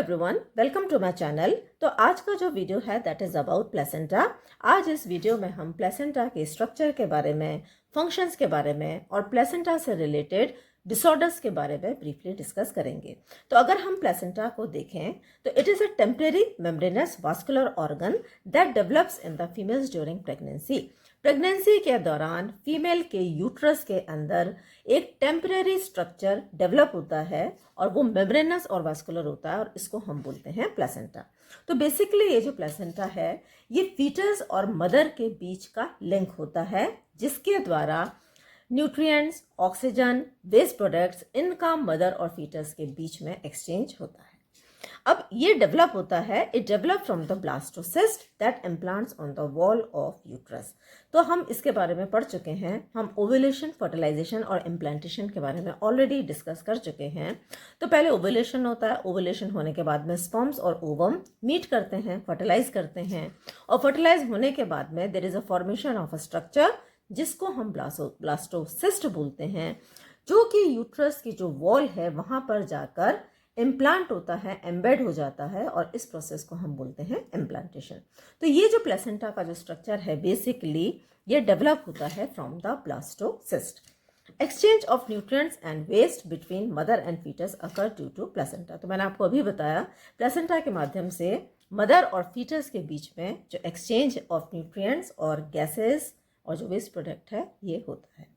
Everyone, welcome to my channel. तो आज का जो वीडियो है दैट इज़ अबाउट प्लेसेंटा। आज इस वीडियो में हम प्लेसेंटा के स्ट्रक्चर के बारे में, फंक्शंस के बारे में और प्लेसेंटा से रिलेटेड डिसऑर्डर्स के बारे में ब्रीफली डिस्कस करेंगे। तो अगर हम प्लेसेंटा को देखें तो it is a temporary membranes vascular organ that develops in the females during pregnancy. Pregnancy के दौरान फीमेल के यूट्रस के अंदर एक टेम्परेरी स्ट्रक्चर डेवलप होता है और वो मेम्ब्रेनस और वास्कुलर होता है और इसको हम बोलते हैं प्लेसेंटा। तो बेसिकली ये जो प्लेसेंटा है ये फीटस और मदर के बीच का लिंक होता है जिसके द्वारा न्यूट्रिएंट्स, ऑक्सीजन, वेस्ट प्रोडक्ट्स इनका मदर और फीटस के बीच में एक्सचेंज होता है। अब ये डेवलप होता है, it develop from the blastocyst that implants on the wall of uterus. तो हम इसके बारे में पढ़ चुके हैं, हम ओव्यूलेशन, फर्टिलाइजेशन और इम्प्लांटेशन के बारे में ऑलरेडी डिस्कस कर चुके हैं। तो पहले ओव्यूलेशन होता है, ओव्यूलेशन होने के बाद में स्पर्म्स और ओवम मीट करते हैं, फर्टिलाइज करते हैं और फर्टिलाइज होने के बाद में there is a formation of a structure जिसको हम ब्लास्टोसिस्ट बोलते हैं, जो कि यूट्रस की जो वॉल है वहाँ पर जाकर इम्प्लांट होता है, एम्बेड हो जाता है और इस प्रोसेस को हम बोलते हैं इम्प्लांटेशन। तो ये जो प्लेसेंटा का जो स्ट्रक्चर है बेसिकली ये डेवलप होता है from the blastocyst. Exchange of nutrients and waste between mother and foetus occur due to placenta. तो मैंने आपको अभी बताया प्लेसेंटा के माध्यम से मदर और फीटस के बीच में जो एक्सचेंज ऑफ न्यूट्रिएंट्स और गैसेस और जो वेस्ट प्रोडक्ट है ये होता है।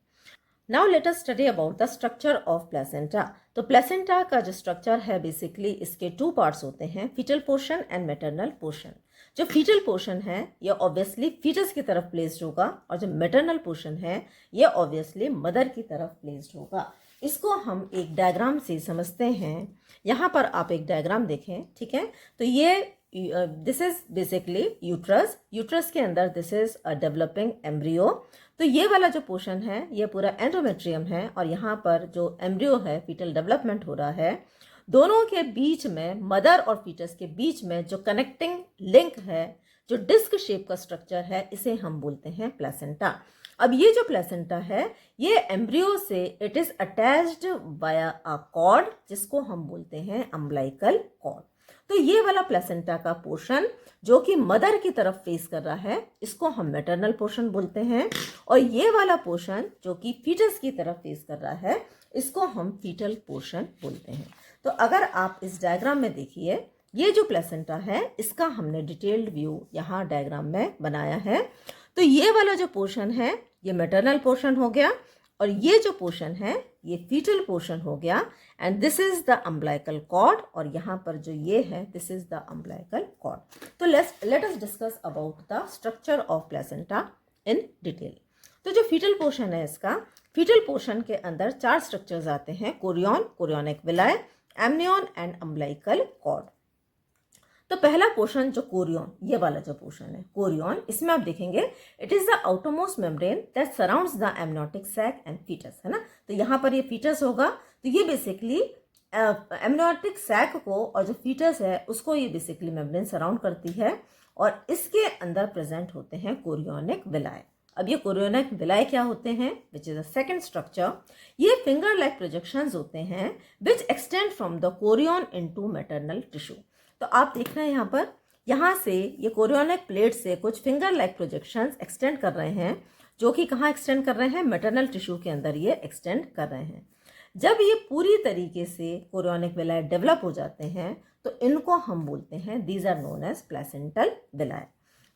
Now let us study about the structure of placenta. तो प्लेसेंटा का जो स्ट्रक्चर है बेसिकली इसके टू पार्ट्स होते हैं, foetal portion and maternal portion. जो फीटल पोर्शन है ये ऑब्वियसली फीटस की तरफ प्लेस्ड होगा और जो मैटरनल पोर्शन है ये ऑब्वियसली मदर की तरफ प्लेस्ड होगा। इसको हम एक डायग्राम से समझते हैं। यहाँ पर आप एक डायग्राम देखें, ठीक है। तो ये दिस इज बेसिकली यूट्रस के अंदर this is a developing embryo. तो ये वाला जो पोर्शन है ये पूरा एंडोमेट्रियम है और यहाँ पर जो एम्ब्रियो है, फीटल डेवलपमेंट हो रहा है, दोनों के बीच में मदर और फीटस के बीच में जो कनेक्टिंग लिंक है, जो डिस्क शेप का स्ट्रक्चर है, इसे हम बोलते हैं प्लेसेंटा। अब ये जो प्लेसेंटा है ये एम्ब्रियो से it is attached via a cord जिसको हम बोलते हैं अम्बिलिकल कॉर्ड। तो ये वाला प्लेसेंटा का पोर्शन जो कि मदर की तरफ फेस कर रहा है इसको हम मैटरनल पोर्शन बोलते हैं और ये वाला पोर्शन जो कि फीटस की तरफ फेस कर रहा है इसको हम फीटल पोर्शन बोलते हैं। तो अगर आप इस डायग्राम में देखिए ये जो प्लेसेंटा है इसका हमने डिटेल्ड व्यू यहाँ डायग्राम में बनाया है। तो ये वाला जो पोर्शन है ये मैटरनल पोर्शन हो गया और ये जो पोर्शन है ये फीटल पोर्शन हो गया and this is the umbilical cord और यहाँ पर जो ये है this is the umbilical cord. तो let us discuss about the structure of placenta in detail. तो जो फीटल पोर्शन है इसका, फीटल पोर्शन के अंदर चार स्ट्रक्चर्स आते हैं, chorion, chorionic villi, amnion and umbilical cord. तो पहला पोर्शन जो कोरियन, ये वाला जो पोर्शन है कोरियन, इसमें आप देखेंगे it is the outermost membrane that surrounds the amniotic sac and foetus, है ना। तो यहाँ पर ये फीटस होगा, तो ये बेसिकली एमनियोटिक सैक को और जो फीटस है उसको ये बेसिकली मेम्ब्रेन सराउंड करती है और इसके अंदर प्रेजेंट होते हैं कोरियोनिक विलाय। अब ये कोरियोनिक विलाय क्या होते हैं, which is a second structure. ये फिंगर लाइक प्रोजेक्शंस होते हैं which extend from the Korean into maternal tissue. तो आप देख रहे हैं यहाँ से ये कोरियोनिक प्लेट से कुछ फिंगर लाइक प्रोजेक्शंस एक्सटेंड कर रहे हैं जो कि कहाँ एक्सटेंड कर रहे हैं, मैटरनल टिश्यू के अंदर ये एक्सटेंड कर रहे हैं। जब ये पूरी तरीके से कोरियोनिक विलाय डेवलप हो जाते हैं तो इनको हम बोलते हैं these are known as placental villi.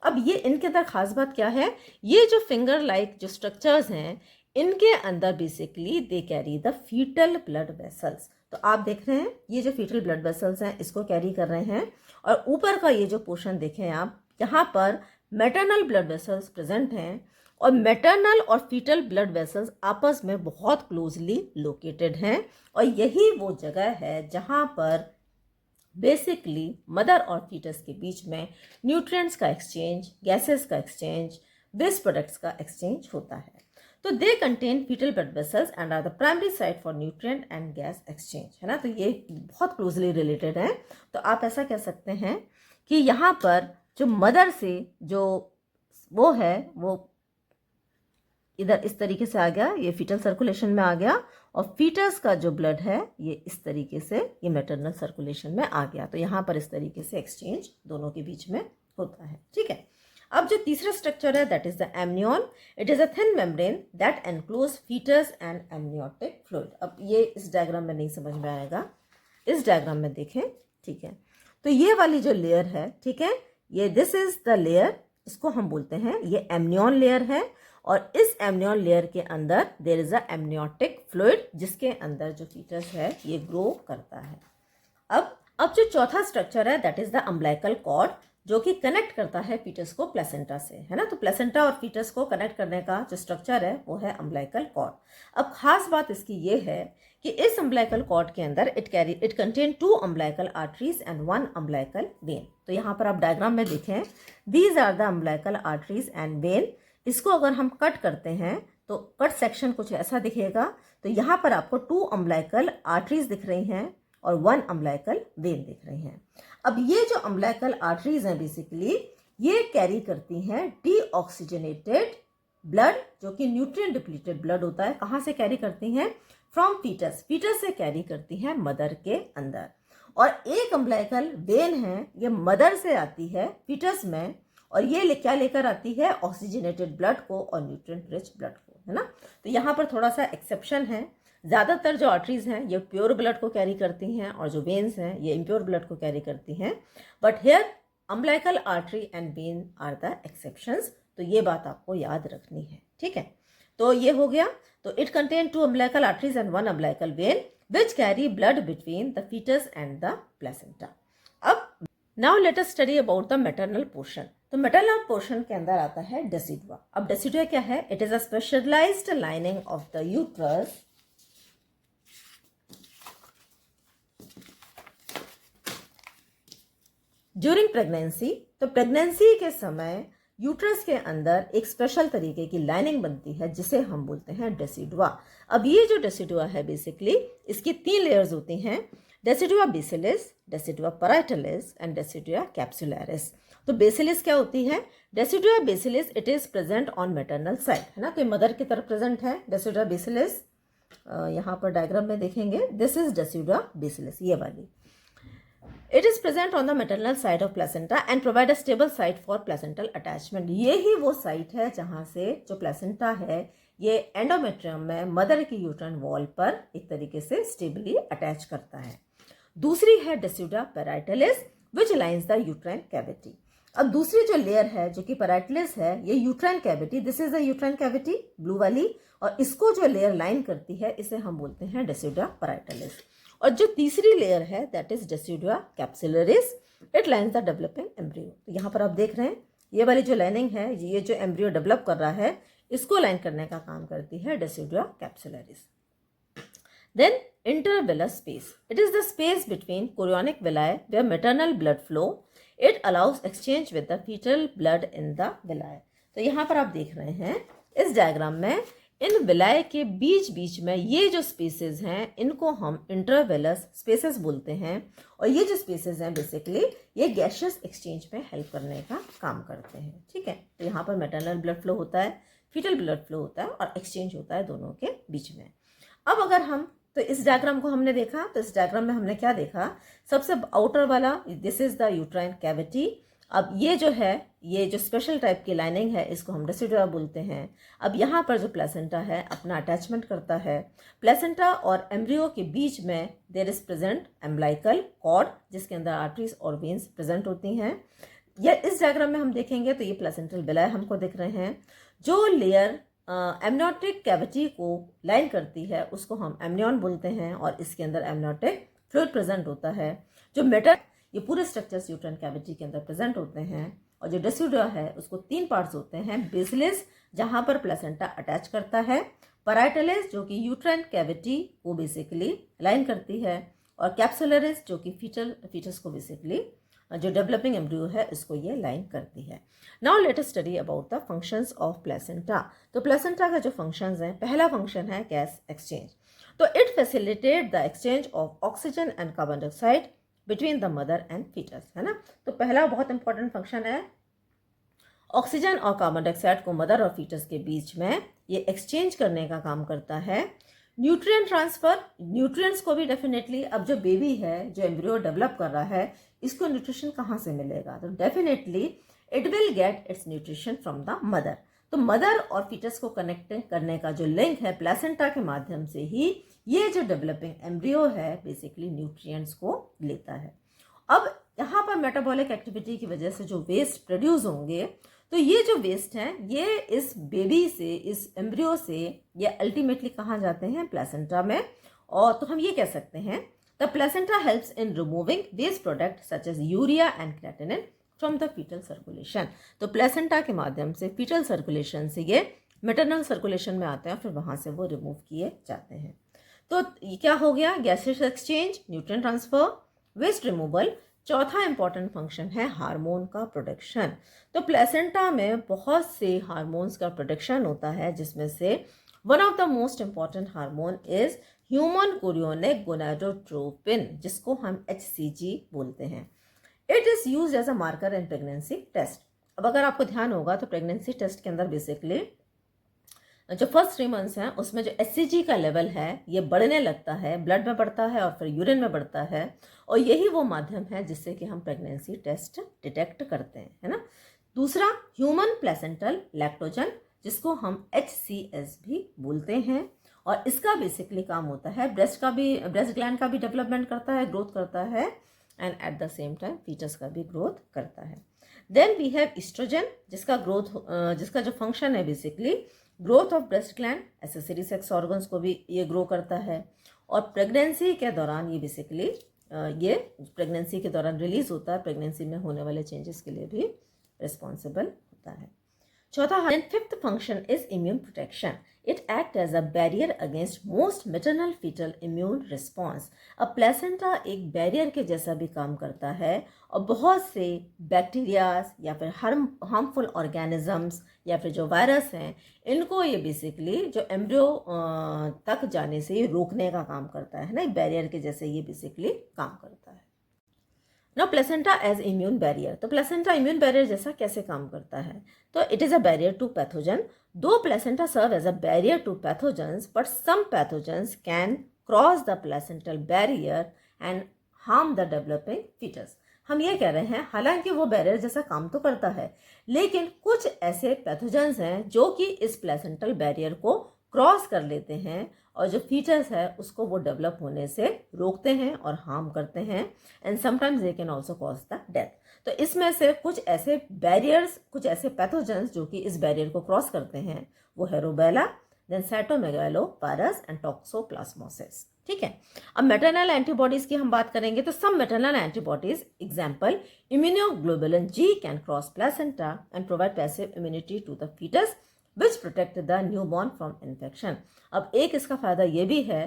अब ये इनके अंदर खास बात क्या है, ये जो फिंगर लाइक जो स्ट्रक्चर्स हैं इनके अंदर basically they carry the fetal blood vessels. तो आप देख रहे हैं ये जो फीटल ब्लड वेसल्स हैं इसको कैरी कर रहे हैं और ऊपर का ये जो पोर्शन देखें आप, यहाँ पर मैटरनल ब्लड वेसल्स प्रेजेंट हैं और मैटरनल और फीटल ब्लड वेसल्स आपस में बहुत क्लोजली लोकेटेड हैं और यही वो जगह है जहाँ पर बेसिकली मदर और फीटस के बीच में न्यूट्रिएंट्स का एक्सचेंज, गैसेस का एक्सचेंज, वेस्ट प्रोडक्ट्स का एक्सचेंज होता है। तो they contain foetal blood vessels and are the primary site for nutrient and gas exchange, है ना। तो ये बहुत क्लोजली रिलेटेड है। तो आप ऐसा कह सकते हैं कि यहाँ पर जो मदर से जो वो है वो इधर इस तरीके से आ गया, ये फीटल सर्कुलेशन में आ गया और फीटस का जो ब्लड है ये इस तरीके से ये मैटरनल सर्कुलेशन में आ गया। तो यहाँ पर इस तरीके से एक्सचेंज दोनों के बीच में होता है। ठीक है, अब जो तीसरा स्ट्रक्चर है that is the amnion. It is a thin membrane that enclose foetus and amniotic fluid. अब ये इस डायग्राम में नहीं समझ में आएगा, इस डायग्राम में देखें। ठीक है, तो ये वाली जो लेयर है, ठीक है, ये दिस इज द लेयर, इसको हम बोलते हैं ये एमनियन लेयर है। और इस एमनियन लेयर के अंदर there is a amniotic fluid जिसके अंदर जो फीटस है ये ग्रो करता है। अब जो चौथा स्ट्रक्चर है that is the umbilical cord, जो कि कनेक्ट करता है फीटस को प्लेसेंटा से, है ना। तो प्लेसेंटा और फीटस को कनेक्ट करने का जो स्ट्रक्चर है वो है अम्बिलिकल कॉर्ड। अब खास बात इसकी ये है कि इस अम्बिलिकल कॉर्ड के अंदर it contain 2 umbilical arteries and 1 umbilical vein. तो यहाँ पर आप डायग्राम में देखें, these are the umbilical arteries and vein. इसको अगर हम कट करते हैं तो कट सेक्शन कुछ ऐसा दिखेगा। तो यहाँ पर आपको 2 अम्बिलिकल आर्टरीज दिख रही हैं और 1 अम्बिलिकल वेन दिख रही हैं। अब ये जो अम्बिलिकल आर्टरीज हैं बेसिकली ये कैरी करती हैं डीऑक्सीजनेटेड ब्लड, जो कि न्यूट्रिएंट डिप्लीटेड ब्लड होता है। कहाँ से कैरी करती हैं? फ्रॉम फीटस, फीटस से कैरी करती हैं मदर के अंदर। और एक अम्बिलिकल वेन है ये मदर से आती है फीटस में, और ये क्या लेकर आती है? ऑक्सीजनेटेड ब्लड को और न्यूट्रिएंट रिच ब्लड को, है ना। तो यहाँ पर थोड़ा सा एक्सेप्शन है, ज़्यादातर जो आर्टरीज हैं ये प्योर ब्लड को कैरी करती हैं और जो वेन्स हैं ये इम्प्योर ब्लड को कैरी करती हैं। But here umbilical artery and vein are the exceptions. तो ये बात आपको याद रखनी है। ठीक है, तो ये हो गया। तो it contain 2 umbilical arteries and 1 umbilical vein which carry blood between the fetus and the placenta. अब now let us study about the maternal portion. तो मैटरनल पोर्शन के अंदर आता है डेसिडुआ। अब डेसिडुआ क्या है? It is a specialised lining of the uterus during pregnancy. तो प्रेगनेंसी के समय यूट्रस के अंदर एक स्पेशल तरीके की लाइनिंग बनती है जिसे हम बोलते हैं डेसिडुआ। अब ये जो डेसिडुआ है बेसिकली इसकी 3 लेयर्स होती हैं, decidua basalis, decidua parietalis and decidua capsularis. तो बेसिलिस क्या होती है? Decidua basalis it is present on maternal side, है ना। तो मदर की तरफ प्रेजेंट है डेसिडुआ बेसिलिस। यहाँ पर डायग्राम में देखेंगे, दिस इज डेसिडुआ बेसिलिस, ये वाली। It is present on the maternal side of placenta and provide a stable site for placental attachment. ये ही वो साइट है जहाँ से जो प्लेसेंटा है ये एंडोमेट्रियम में मदर की यूट्राइन वॉल पर एक तरीके से स्टेबली अटैच करता है। दूसरी है decidua parietalis which lines the uterine cavity. अब दूसरी जो लेयर है जो कि पैराइटलिस है ये uterine cavity, this is the uterine cavity blue वाली, और इसको जो लेयर लाइन करती है इसे हम बोलते हैं डेसिडुआ पैराइटलिस। और जो तीसरी लेयर है that is decidua capsularis, it lines the developing embryo. तो यहाँ पर आप देख रहे हैं ये वाली जो लाइनिंग है, ये जो एम्ब्रियो डेवलप कर रहा है इसको लाइन करने का काम करती है decidua capsularis. Then intervillous space, it is the space between chorionic villi where maternal blood flow, it allows exchange with the fetal blood in the villi. तो यहाँ पर आप देख रहे हैं इस डायग्राम में इन विलाय के बीच बीच में ये जो स्पेसेस हैं इनको हम इंटरवेलस स्पेसेस बोलते हैं। और ये जो स्पेसेस हैं बेसिकली ये गैशियस एक्सचेंज में हेल्प करने का काम करते हैं। ठीक है, तो यहाँ पर मैटरनल ब्लड फ्लो होता है, फीटल ब्लड फ्लो होता है और एक्सचेंज होता है दोनों के बीच में। अब अगर हम तो इस डायग्राम को हमने देखा, तो इस डायग्राम में हमने क्या देखा? सबसे आउटर वाला this is the uterine cavity. अब ये जो है ये जो स्पेशल टाइप की लाइनिंग है इसको हम डेसिडुआ बोलते हैं। अब यहाँ पर जो प्लेसेंटा है अपना अटैचमेंट करता है, प्लेसेंटा और एम्ब्रियो के बीच में there is present umbilical cord जिसके अंदर आर्टरीज और वेन्स प्रेजेंट होती हैं। या इस डायग्राम में हम देखेंगे तो ये प्लेसेंटल विलाय हमको दिख रहे हैं। जो लेयर एमनियोटिक कैविटी को लाइन करती है उसको हम एमनियन बोलते हैं और इसके अंदर एमनियोटिक फ्लूइड प्रेजेंट होता है। जो मेटल ये पूरे स्ट्रक्चर्स यूट्राइन कैविटी के अंदर प्रेजेंट होते हैं। और जो डेसिडुआ है उसको 3 पार्ट्स होते हैं, बेसिलिस जहाँ पर प्लेसेंटा अटैच करता है, पैराइटलिस जो कि यूट्राइन कैविटी को बेसिकली लाइन करती है, और कैप्सुलरिस जो कि फीटस को बेसिकली जो डेवलपिंग एम्ब्रियो है इसको ये लाइन करती है। Now let us study about the functions of placenta. तो प्लेसेंटा का जो फंक्शंस हैं, पहला फंक्शन है गैस एक्सचेंज। तो it facilitate the exchange of oxygen and carbon dioxide between the mother and foetus, है ना। तो पहला बहुत इंपॉर्टेंट फंक्शन है ऑक्सीजन और कार्बन डाइऑक्साइड को मदर और फीटस के बीच में ये एक्सचेंज करने का काम करता है। न्यूट्रिएंट ट्रांसफर, न्यूट्रिएंट्स को भी डेफिनेटली, अब जो बेबी है, जो एम्ब्रियो डेवलप कर रहा है, इसको न्यूट्रिशन कहाँ से मिलेगा? तो definitely it will get it's nutrition from the mother. तो मदर और फीटस को कनेक्ट करने का जो लिंक है प्लेसेंटा के माध्यम से ही ये जो डेवलपिंग एम्ब्रियो है बेसिकली न्यूट्रिएंट्स को लेता है। अब यहाँ पर मेटाबॉलिक एक्टिविटी की वजह से जो वेस्ट प्रोड्यूस होंगे, तो ये जो वेस्ट हैं ये इस बेबी से, इस एम्ब्रियो से ये अल्टीमेटली कहाँ जाते हैं? प्लेसेंटा में। और तो हम ये कह सकते हैं the placenta helps in removing waste product such as urea and creatinine from the foetal circulation. तो प्लेसेंटा के माध्यम से फीटल सर्कुलेशन से ये मैटरनल सर्कुलेशन में आते हैं, फिर वहाँ से वो रिमूव किए जाते हैं। तो ये क्या हो गया? Gases exchange, nutrient transfer, waste removal. चौथा इंपॉर्टेंट फंक्शन है हार्मोन का प्रोडक्शन। तो प्लेसेंटा में बहुत से हार्मोन्स का प्रोडक्शन होता है, जिसमें से one of the most important hormone is human chorionic gonadotropin, जिसको हम HCG बोलते हैं। It is use as a marker in pregnancy test. अब अगर आपको ध्यान होगा तो प्रेगनेंसी टेस्ट के अंदर बेसिकली जो फर्स्ट 3 मंथ्स हैं उसमें जो HCG का लेवल है ये बढ़ने लगता है, ब्लड में बढ़ता है और फिर यूरिन में बढ़ता है, और यही वो माध्यम है जिससे कि हम प्रेगनेंसी टेस्ट डिटेक्ट करते हैं, है ना। दूसरा ह्यूमन प्लेसेंटल लैक्टोजन, जिसको हम HCS भी बोलते हैं, और इसका बेसिकली काम होता है ब्रेस्ट ग्लैंड का भी डेवलपमेंट करता है, ग्रोथ करता है, and at the same time foetus का भी ग्रोथ करता है। देन वी हैव ईस्ट्रोजन, जिसका जो फंक्शन है basically growth of breast gland, accessory sex organs को भी ये ग्रो करता है, और प्रेगनेंसी के दौरान ये बेसिकली ये प्रेगनेंसी के दौरान रिलीज होता है, प्रेगनेंसी में होने वाले चेंजेस के लिए भी रिस्पॉन्सिबल होता है। चौथा and fifth function is immune protection. It act as a barrier against most maternal foetal immune response. अब प्लेसेंटा एक बैरियर के जैसा भी काम करता है, और बहुत से बैक्टीरियाज या फिर हार्मफुल ऑर्गेनिजम्स या फिर जो वायरस हैं, इनको ये बेसिकली जो एम्ब्रियो तक जाने से ये रोकने का काम करता है ना, बैरियर के जैसे ये बेसिकली काम करता है। Now placenta as immune barrier. तो प्लेसेंटा इम्यून बैरियर जैसा कैसे काम करता है? तो it is a barrier to pathogen. Though placenta serve as a barrier to pathogens, but some pathogens can cross the placental barrier and harm the developing fetus. हम ये कह रहे हैं हालांकि वो बैरियर जैसा काम तो करता है, लेकिन कुछ ऐसे पैथोजन्स हैं जो कि इस प्लेसेंटल बैरियर को क्रॉस कर लेते हैं और जो फीटस है उसको वो डेवलप होने से रोकते हैं और हार्म करते हैं, and sometimes they can also cause the death. तो इसमें से कुछ ऐसे बैरियर्स, कुछ ऐसे पैथोजेंस जो कि इस बैरियर को क्रॉस करते हैं, वो है रूबेला, देन साइटोमेगालोपायरस एंड टॉक्सोप्लाज्मोसिस। ठीक है। अब मैटरनल एंटीबॉडीज की हम बात करेंगे तो some maternal antibodies, example immunoglobulin G can cross placenta and provide passive immunity to the fetus which protect the newborn from infection. अब एक इसका फायदा ये भी है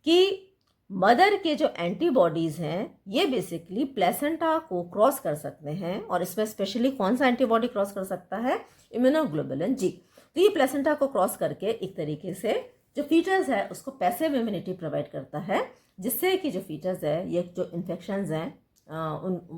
कि मदर के जो एंटीबॉडीज हैं ये बेसिकली प्लेसेंटा को क्रॉस कर सकते हैं, और इसमें स्पेशली कौन सा एंटीबॉडी क्रॉस कर सकता है? Immunoglobulin G. तो ये प्लेसेंटा को क्रॉस करके एक तरीके से जो फीटस है उसको पैसिव इम्यूनिटी प्रोवाइड करता है, जिससे कि जो फीटस है ये जो इन्फेक्शंस हैं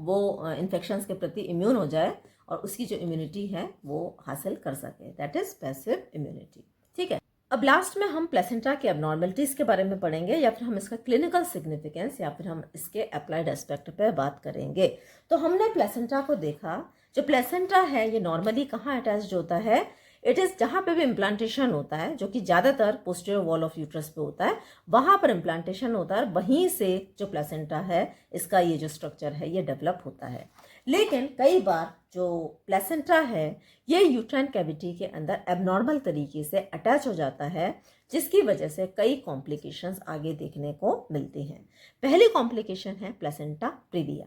वो इन्फेक्शंस के प्रति इम्यून हो जाए और उसकी जो इम्यूनिटी है वो हासिल कर सके, दैट इज पैसिव इम्यूनिटी। ठीक है। अब लास्ट में हम प्लेसेंटा के एबनॉर्मलिटीज के बारे में पढ़ेंगे, या फिर हम इसका क्लिनिकल सिग्निफिकेंस, या फिर हम इसके अप्लाइड एस्पेक्ट पे बात करेंगे। तो हमने प्लेसेंटा को देखा, जो प्लेसेंटा है ये नॉर्मली कहाँ अटैच्ड होता है? इट इज़ जहाँ पे भी इम्प्लांटेशन होता है, जो कि ज़्यादातर पोस्टीरियर वॉल ऑफ यूट्रस पे होता है, वहाँ पर इम्प्लांटेशन होता है, वहीं से जो प्लेसेंटा है इसका ये जो स्ट्रक्चर है ये डेवलप होता है। लेकिन कई बार जो प्लेसेंटा है ये यूट्राइन कैविटी के अंदर एबनॉर्मल तरीके से अटैच हो जाता है, जिसकी वजह से कई कॉम्प्लिकेशंस आगे देखने को मिलती हैं। पहली कॉम्प्लिकेशन है placenta previa.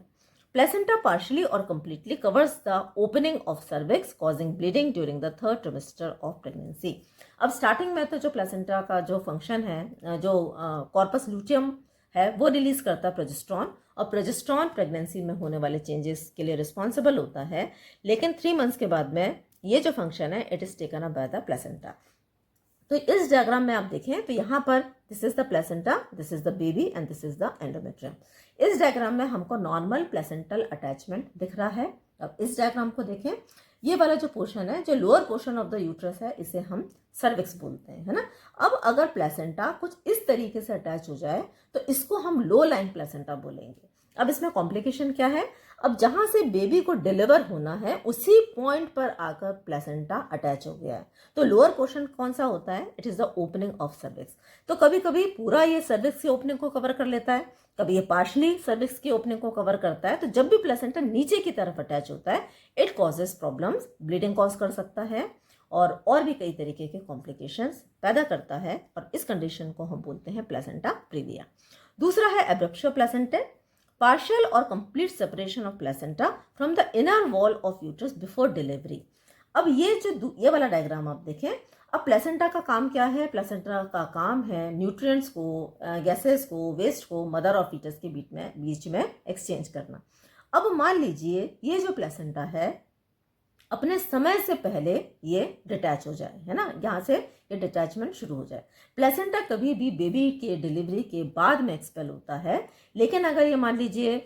Placenta partially or completely covers the opening of cervix, causing bleeding during the third trimester of pregnancy. अब स्टार्टिंग में तो जो प्लेसेंटा का जो फंक्शन है, जो कॉर्पस लूटियम है, वो रिलीज करता है प्रोजेस्टेरॉन, और प्रोजेस्टेरॉन प्रेगनेंसी में होने वाले चेंजेस के लिए रिस्पॉन्सिबल होता है। लेकिन 3 मंथ्स के बाद में ये जो फंक्शन है it is taken up by the placenta. तो इस डायग्राम में आप देखें तो यहाँ पर this is the placenta, this is the baby and this is the endometrium. इस डायग्राम में हमको नॉर्मल प्लेसेंटल अटैचमेंट दिख रहा है, अब इस डायग्राम को देखें, ये वाला जो पोर्शन है, जो lower portion of the uterus है, इसे हम सर्विक्स बोलते हैं, है ना। अब अगर प्लेसेंटा कुछ इस तरीके से अटैच हो जाए तो इसको हम लो लाइन प्लेसेंटा बोलेंगे। अब इसमें कॉम्प्लिकेशन क्या है, अब जहां से बेबी को डिलीवर होना है उसी पॉइंट पर आकर प्लेसेंटा अटैच हो गया है। तो लोअर पोर्शन कौन सा होता है, it is the opening of cervix. तो कभी कभी पूरा ये सर्विक्स की ओपनिंग को कवर कर लेता है, कभी ये पार्शली सर्विक्स की ओपनिंग को कवर करता है। तो जब भी प्लेसेंटा नीचे की तरफ अटैच होता है, it causes problems, bleeding cause कर सकता है और भी कई तरीके के कॉम्प्लिकेशंस पैदा करता है, और इस कंडीशन को हम बोलते हैं प्लेसेंटा प्रीविया। दूसरा है abruptio placenta, partial or complete separation of placenta from the inner wall of uterus before delivery। अब ये वाला डायग्राम आप देखें, अब प्लेसेंटा का काम क्या है, प्लेसेंटा का काम है न्यूट्रिएंट्स को, गैसेस को, वेस्ट को मदर और फीटस के बीच में एक्सचेंज करना। अब मान लीजिए ये जो प्लेसेंटा है अपने समय से पहले ये डिटैच हो जाए, है ना, यहाँ से ये डिटैचमेंट शुरू हो जाए। प्लेसेंटा कभी भी बेबी के डिलीवरी के बाद में एक्सपेल होता है, लेकिन अगर ये मान लीजिए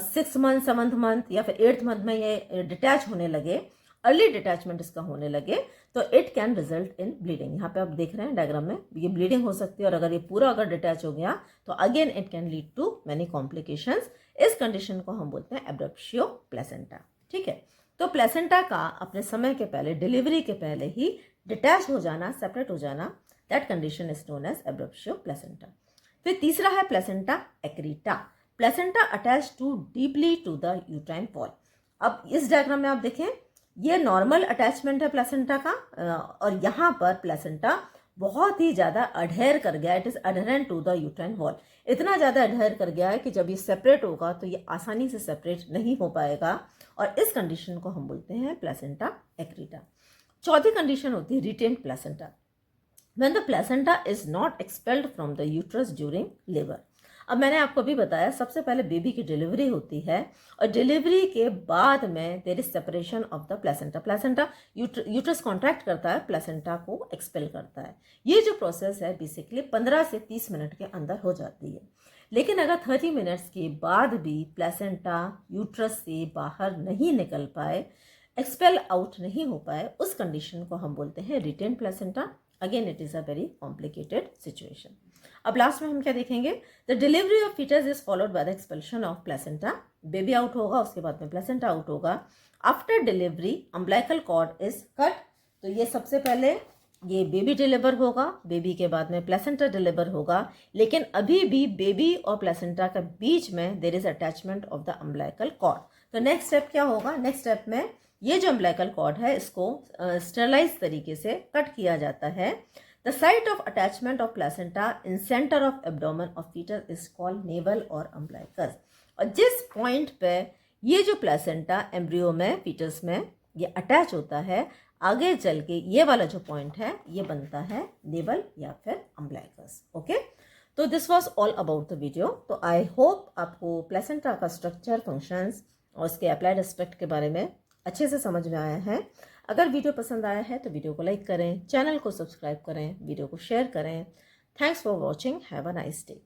6 मंथ, 7th मंथ या फिर 8th मंथ में ये डिटैच होने लगे, अर्ली डिटैचमेंट इसका होने लगे, तो it can result in bleeding. यहाँ पे आप देख रहे हैं डायग्राम में, ये ब्लीडिंग हो सकती है, और अगर ये पूरा अगर डिटैच हो गया तो again it can lead to many complications. इस कंडीशन को हम बोलते हैं एब्रप्शियो प्लेसेंटा। ठीक है, तो प्लेसेंटा का अपने समय के पहले, डिलीवरी के पहले ही डिटैच हो जाना, सेपरेट हो जाना, that condition is known as abruptio placenta. फिर तीसरा है placenta accreta, placenta attach to deeply to the uterine wall. अब इस डायग्राम में आप देखें, ये नॉर्मल अटैचमेंट है प्लेसेंटा का, और यहाँ पर प्लेसेंटा बहुत ही ज़्यादा अडहेयर कर गया, it is adherent to the uterine wall. इतना ज़्यादा अडहेयर कर गया है कि जब ये सेपरेट होगा तो ये आसानी से सेपरेट नहीं हो पाएगा, और इस कंडीशन को हम बोलते हैं प्लेसेंटा एक्रीटा। चौथी कंडीशन होती है retained placenta, when the placenta is not expelled from the uterus during labour. अब मैंने आपको भी बताया, सबसे पहले बेबी की डिलीवरी होती है, और डिलीवरी के बाद में there is separation of the placenta. Placenta uterus contract करता है, प्लेसेंटा को एक्सपेल करता है। ये जो प्रोसेस है बेसिकली 15 से 30 मिनट के अंदर हो जाती है। लेकिन अगर 30 मिनट्स के बाद भी प्लेसेंटा यूट्रस से बाहर नहीं निकल पाए, एक्सपेल आउट नहीं हो पाए, उस कंडीशन को हम बोलते हैं retained placenta. Again it is a very complicated situation. अब लास्ट में हम क्या देखेंगे, the delivery of foetus is followed by the expulsion of placenta. Baby out होगा, उसके बाद में प्लेसेंटा आउट होगा। After delivery umbilical cord is cut. तो ये सबसे पहले ये बेबी डिलीवर होगा, बेबी के बाद में प्लेसेंटा डिलीवर होगा, लेकिन अभी भी बेबी और प्लेसेंटा के बीच में there is attachment of the umbilical cord. तो नेक्स्ट स्टेप क्या होगा, नेक्स्ट स्टेप में ये जो अम्बिलिकल कॉर्ड है इसको स्टेरलाइज तरीके से कट किया जाता है। The site of attachment of placenta in centre of abdomen of foetus is called navel और अम्बिलिकस। और जिस पॉइंट पे ये जो प्लेसेंटा एम्ब्रियो में, फीटस में ये अटैच होता है, आगे चल के ये वाला जो पॉइंट है ये बनता है नेवल या फिर अम्बिलिकस। ओके, तो this was all about the video. तो आई होप आपको प्लेसेंटा का स्ट्रक्चर, फंक्शंस और उसके अप्लाइड एस्पेक्ट के बारे में अच्छे से समझ में आया है। अगर वीडियो पसंद आया है तो वीडियो को लाइक करें, चैनल को सब्सक्राइब करें, वीडियो को शेयर करें। Thanks for watching, have a nice day.